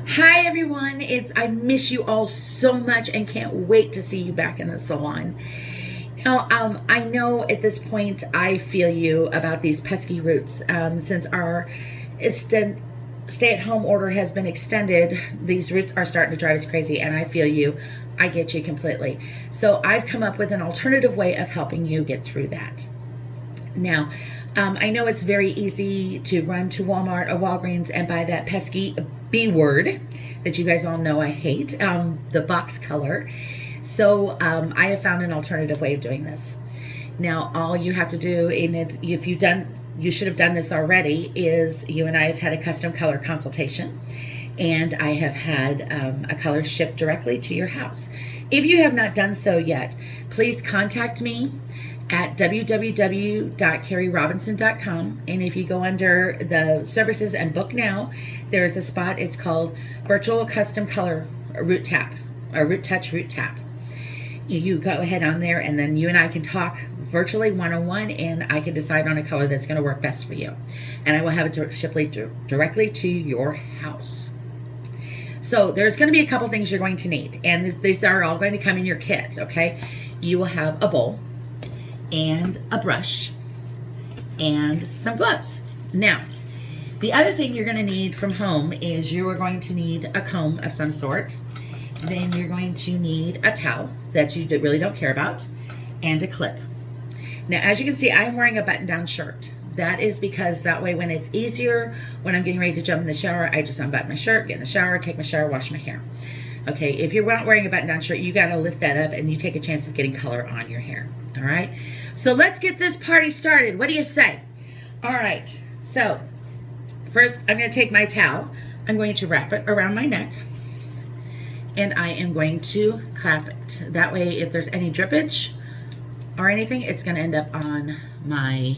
Hi everyone, I miss you all so much and can't wait to see you back in the salon. Now, I know at this point I feel you about these pesky roots. Since our stay-at-home order has been extended, these roots are starting to drive us crazy, and I feel you. I get you completely. So I've come up with an alternative way of helping you get through that. Now, I know it's very easy to run to Walmart or Walgreens and buy that pesky B word that you guys all know I hate, the box color. So I have found an alternative way of doing this. Now, all you have to do, you should have done this already, is you and I have had a custom color consultation, and I have had a color shipped directly to your house. If you have not done so yet, please contact me at www.carrierobinson.com, and if you go under the services and book now, there's a spot. It's called Virtual Custom Color Root Tap, or Root Touch Root Tap. You go ahead on there, and then you and I can talk virtually one-on-one, and I can decide on a color that's going to work best for you, and I will have it shipped directly to your house. So there's going to be a couple things you're going to need, and these are all going to come in your kit. Okay, you will have a bowl and a brush and some gloves. Now, the other thing you're going to need from home is you are going to need a comb of some sort. Then you're going to need a towel that you really don't care about, and a clip. Now, as you can see, I'm wearing a button-down shirt. That is because that way when it's easier, when I'm getting ready to jump in the shower, I just unbutton my shirt, get in the shower, take my shower, wash my hair. Okay, if you're not wearing a button-down shirt, you got to lift that up and you take a chance of getting color on your hair. All right, so let's get this party started. What do you say? All right, so first I'm going to take my towel. I'm going to wrap it around my neck, and I am going to clap it. That way, if there's any drippage or anything, it's going to end up on my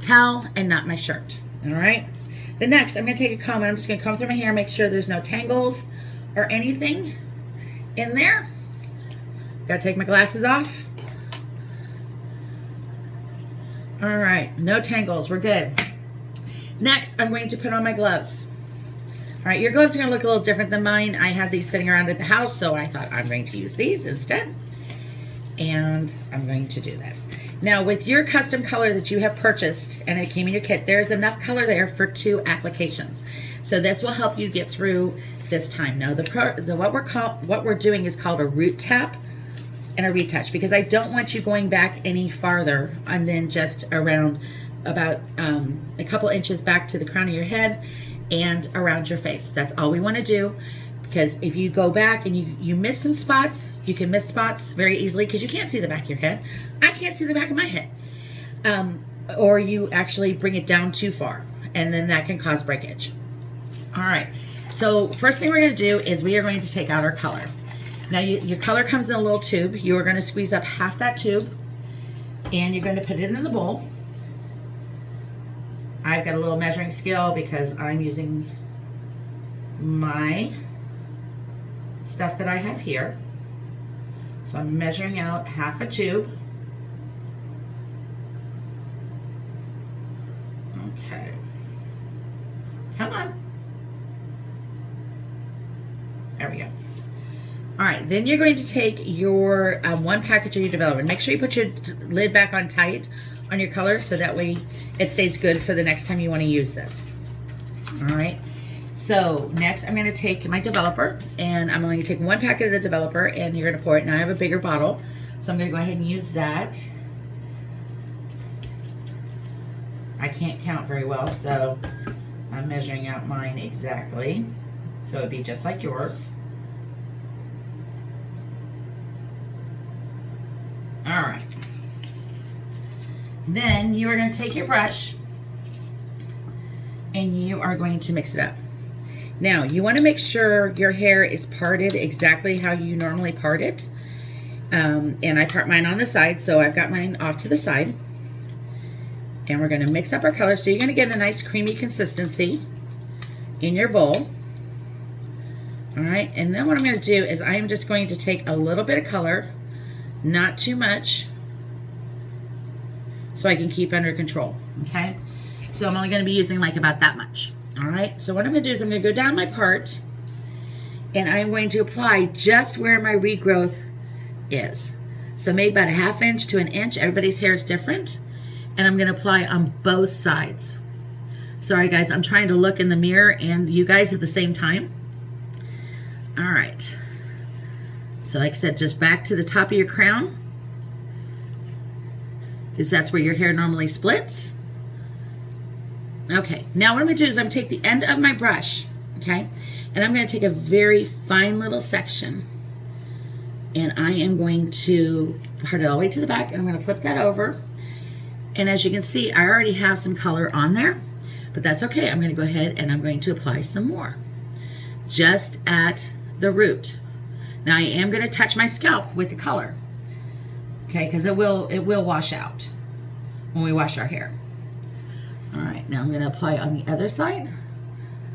towel and not my shirt. All right, the next, I'm going to take a comb, and I'm just going to comb through my hair, make sure there's no tangles or anything in there. Got to take my glasses off. All right, no tangles, we're good. Next, I'm going to put on my gloves. All right, your gloves are going to look a little different than mine. I had these sitting around at the house, so I thought I'm going to use these instead. And I'm going to do this. Now, with your custom color that you have purchased, and it came in your kit, there's enough color there for 2 applications. So this will help you get through this time. Now, what we're doing is called a root tap and a retouch, because I don't want you going back any farther and then just around about a couple inches back to the crown of your head and around your face. That's all we want to do, because if you go back and you miss some spots, you can miss spots very easily because you can't see the back of your head. I can't see the back of my head. Or you actually bring it down too far, and then that can cause breakage. All right, so first thing we're going to do is we are going to take out our color. Now, your color comes in a little tube. You are going to squeeze up half that tube, and you're going to put it in the bowl. I've got a little measuring scale because I'm using my stuff that I have here. So I'm measuring out half a tube. Okay. Come on. There we go. All right, then you're going to take your 1 package of your development. Make sure you put your lid back on tight on your color, so that way it stays good for the next time you want to use this. All right, so next I'm going to take my developer, and I'm going to take 1 packet of the developer, and you're going to pour it. Now I have a bigger bottle, so I'm going to go ahead and use that. I can't count very well, so I'm measuring out mine exactly, so it'd be just like yours. All right. Then you are going to take your brush and you are going to mix it up. Now, you want to make sure your hair is parted exactly how you normally part it. And I part mine on the side, so I've got mine off to the side. And we're going to mix up our colors. So you're going to get a nice creamy consistency in your bowl. All right, and then what I'm going to do is I am just going to take a little bit of color, not too much, so I can keep under control, okay? So I'm only going to be using like about that much. All right, so what I'm going to do is I'm going to go down my part, and I'm going to apply just where my regrowth is. So maybe about a 1/2 inch to 1 inch. Everybody's hair is different. And I'm going to apply on both sides. Sorry guys, I'm trying to look in the mirror and you guys at the same time. All right. So like I said, just back to the top of your crown, because that's where your hair normally splits. Okay, now what I'm going to do is I'm going to take the end of my brush, okay, and I'm going to take a very fine little section, and I am going to part it all the way to the back, and I'm going to flip that over. And as you can see, I already have some color on there, but that's okay. I'm going to go ahead and I'm going to apply some more, just at the root. Now I am going to touch my scalp with the color, okay, because it will wash out when we wash our hair. All right, now I'm going to apply on the other side.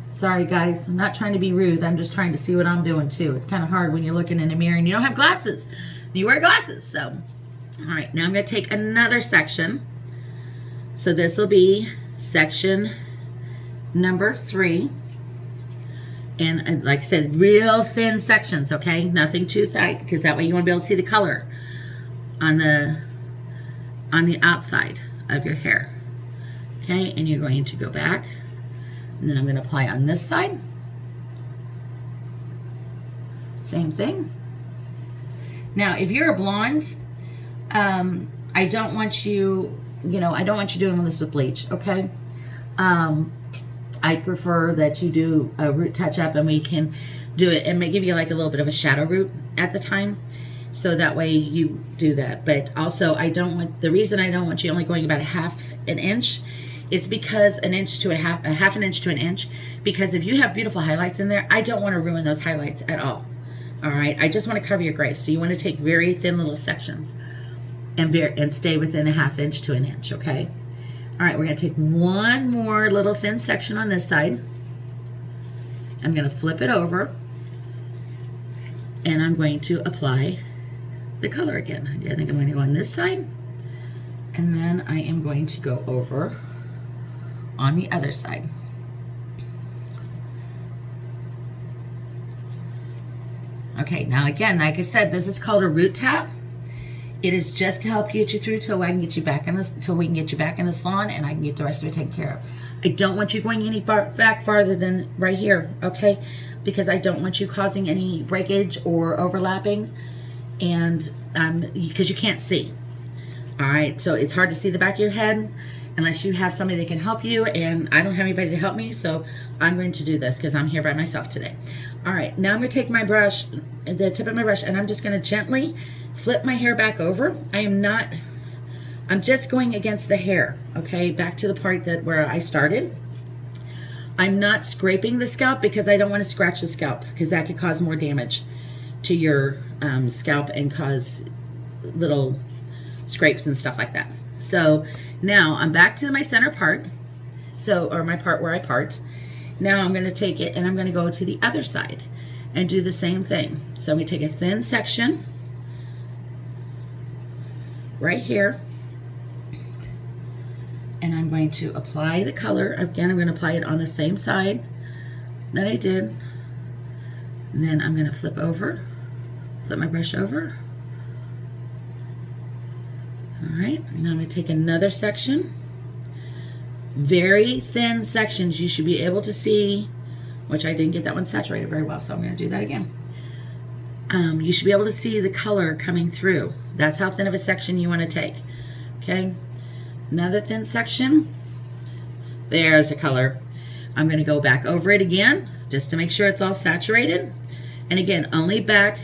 Sorry guys, I'm not trying to be rude. I'm just trying to see what I'm doing too. It's kind of hard when you're looking in a mirror and you don't have glasses. You wear glasses, so. All right, now I'm going to take another section. So this will be section number 3. And like I said, real thin sections, okay? Nothing too tight, because that way you want to be able to see the color on the outside of your hair. Okay, and you're going to go back, and then I'm going to apply on this side. Same thing. Now, if you're a blonde, I don't want you, I don't want you doing this with bleach, okay? I prefer that you do a root touch-up, and we can do it and may give you like a little bit of a shadow root at the time. So that way you do that. But also, the reason I don't want you only going about a 1/2 inch is because a 1/2 inch to 1 inch, because if you have beautiful highlights in there, I don't want to ruin those highlights at all. All right, I just want to cover your gray. So you want to take very thin little sections and stay within a 1/2 inch to 1 inch, okay? All right, we're going to take one more little thin section on this side. I'm going to flip it over, and I'm going to apply the color again. Again, I'm going to go on this side, and then I am going to go over on the other side. Okay, now again, like I said, this is called a root tap. It is just to help get you through till I can get you back in this, till we can get you back in the salon, and I can get the rest of it taken care of. I don't want you going any back farther than right here, okay? Because I don't want you causing any breakage or overlapping, and because you can't see. All right, so it's hard to see the back of your head unless you have somebody that can help you, and I don't have anybody to help me, so I'm going to do this because I'm here by myself today. All right, now I'm going to take my brush, the tip of my brush, and I'm just going to gently flip my hair back over. I'm just going against the hair, okay, back to the part where I started. I'm not scraping the scalp because I don't want to scratch the scalp, because that could cause more damage to your scalp and cause little scrapes and stuff like that. So now I'm back to my center part, or my part where I part. Now I'm going to take it and I'm going to go to the other side and do the same thing. So I'm going to take a thin section right here, and I'm going to apply the color. Again, I'm going to apply it on the same side that I did. And then I'm going to flip my brush over. All right, now I'm going to take another section. Very thin sections. You should be able to see, which I didn't get that one saturated very well, so I'm going to do that again. You should be able to see the color coming through. That's how thin of a section you want to take. Okay, another thin section. There's the color. I'm going to go back over it again just to make sure it's all saturated. And again, only back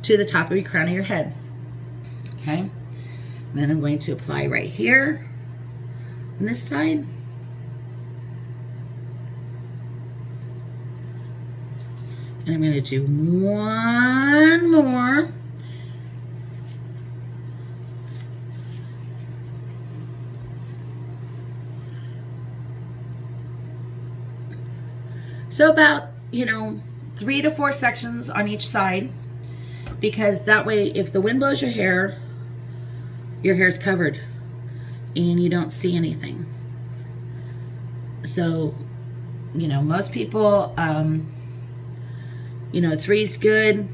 to the top of your crown of your head. Okay, then I'm going to apply right here on this side. And I'm going to do one more. So about, 3 to 4 sections on each side, because that way if the wind blows your hair is covered and you don't see anything. So you know, most people, you know, 3's good,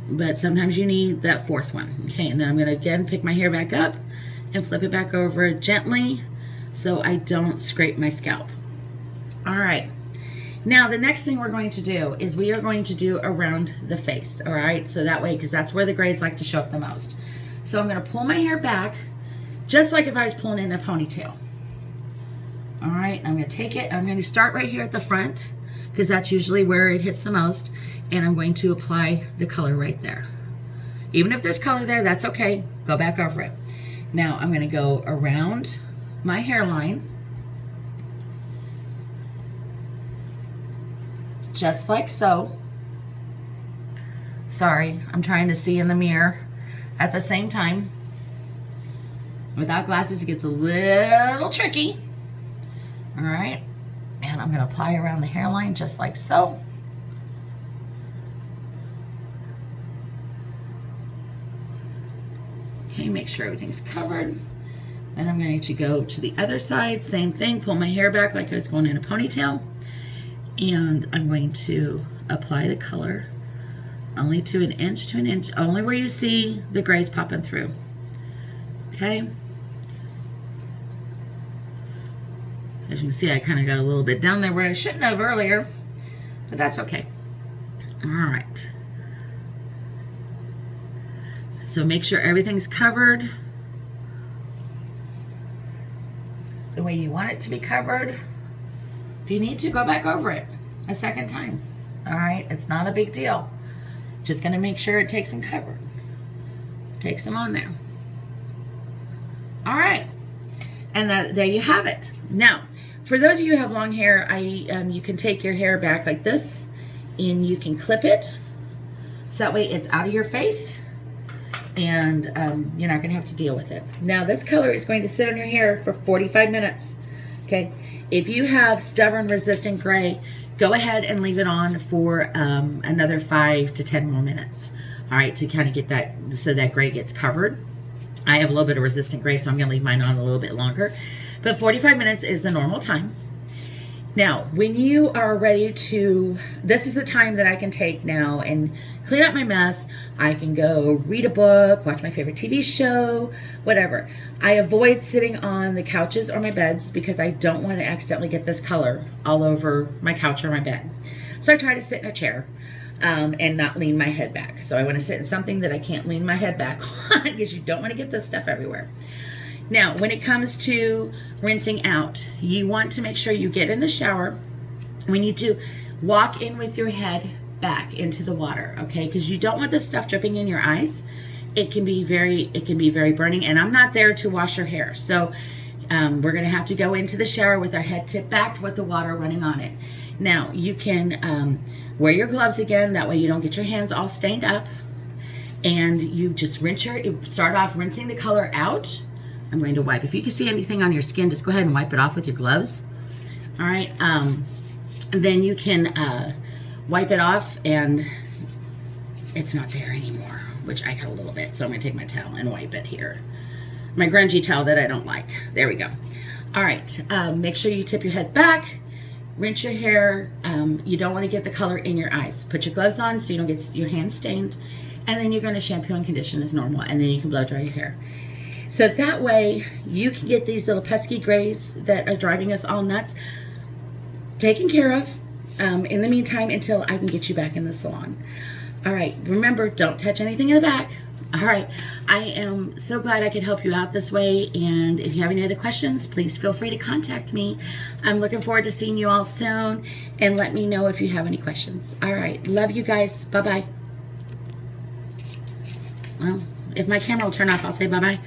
but sometimes you need that 4th one. Okay, and then I'm going to again pick my hair back up and flip it back over gently so I don't scrape my scalp. All right. Now, the next thing we're going to do is we are going to do around the face, all right? So that way, because that's where the grays like to show up the most. So I'm going to pull my hair back, just like if I was pulling in a ponytail. All right, I'm going to take it. I'm going to start right here at the front, because that's usually where it hits the most, and I'm going to apply the color right there. Even if there's color there, that's okay. Go back over it. Now, I'm going to go around my hairline, just like so. Sorry, I'm trying to see in the mirror at the same time. Without glasses, it gets a little tricky. All right, and I'm going to apply around the hairline just like so. Okay, make sure everything's covered. Then I'm going to go to the other side, same thing, pull my hair back like I was going in a ponytail. And I'm going to apply the color only to an inch, only where you see the grays popping through. Okay. As you can see, I kind of got a little bit down there where I shouldn't have earlier, but that's okay. All right. So make sure everything's covered the way you want it to be covered. If you need to, go back over it a second time. All right, it's not a big deal. Just gonna make sure it takes them covered. Takes them on there. All right, and there you have it. Now, for those of you who have long hair, you can take your hair back like this, and you can clip it, so that way it's out of your face, and you're not gonna have to deal with it. Now, this color is going to sit on your hair for 45 minutes, okay? If you have stubborn resistant gray, go ahead and leave it on for another 5 to 10 more minutes. All right, to kind of get that, so that gray gets covered. I have a little bit of resistant gray, so I'm gonna leave mine on a little bit longer. But 45 minutes is the normal time. Now, when you are ready to, this is the time that I can take now and clean up my mess. I can go read a book, watch my favorite TV show, whatever. I avoid sitting on the couches or my beds because I don't want to accidentally get this color all over my couch or my bed. So I try to sit in a chair and not lean my head back. So I want to sit in something that I can't lean my head back on because you don't want to get this stuff everywhere. Now, when it comes to rinsing out, you want to make sure you get in the shower. We need to walk in with your head back into the water, okay? Because you don't want this stuff dripping in your eyes. It can be very burning, and I'm not there to wash your hair. So we're gonna have to go into the shower with our head tipped back with the water running on it. Now, you can wear your gloves again, that way you don't get your hands all stained up. And you just start off rinsing the color out. I'm going to wipe. If you can see anything on your skin, just go ahead and wipe it off with your gloves. All right. Then you can wipe it off, and it's not there anymore, which I got a little bit. So I'm going to take my towel and wipe it here. My grungy towel that I don't like. There we go. All right. Make sure you tip your head back. Rinse your hair. You don't want to get the color in your eyes. Put your gloves on so you don't get your hands stained. And then you're going to shampoo and condition as normal. And then you can blow dry your hair. So that way you can get these little pesky grays that are driving us all nuts taken care of in the meantime until I can get you back in the salon. All right, remember, don't touch anything in the back. All right, I am so glad I could help you out this way, and if you have any other questions, please feel free to contact me. I'm looking forward to seeing you all soon, and let me know if you have any questions. All right, love you guys. Bye-bye. Well, if my camera will turn off, I'll say bye-bye.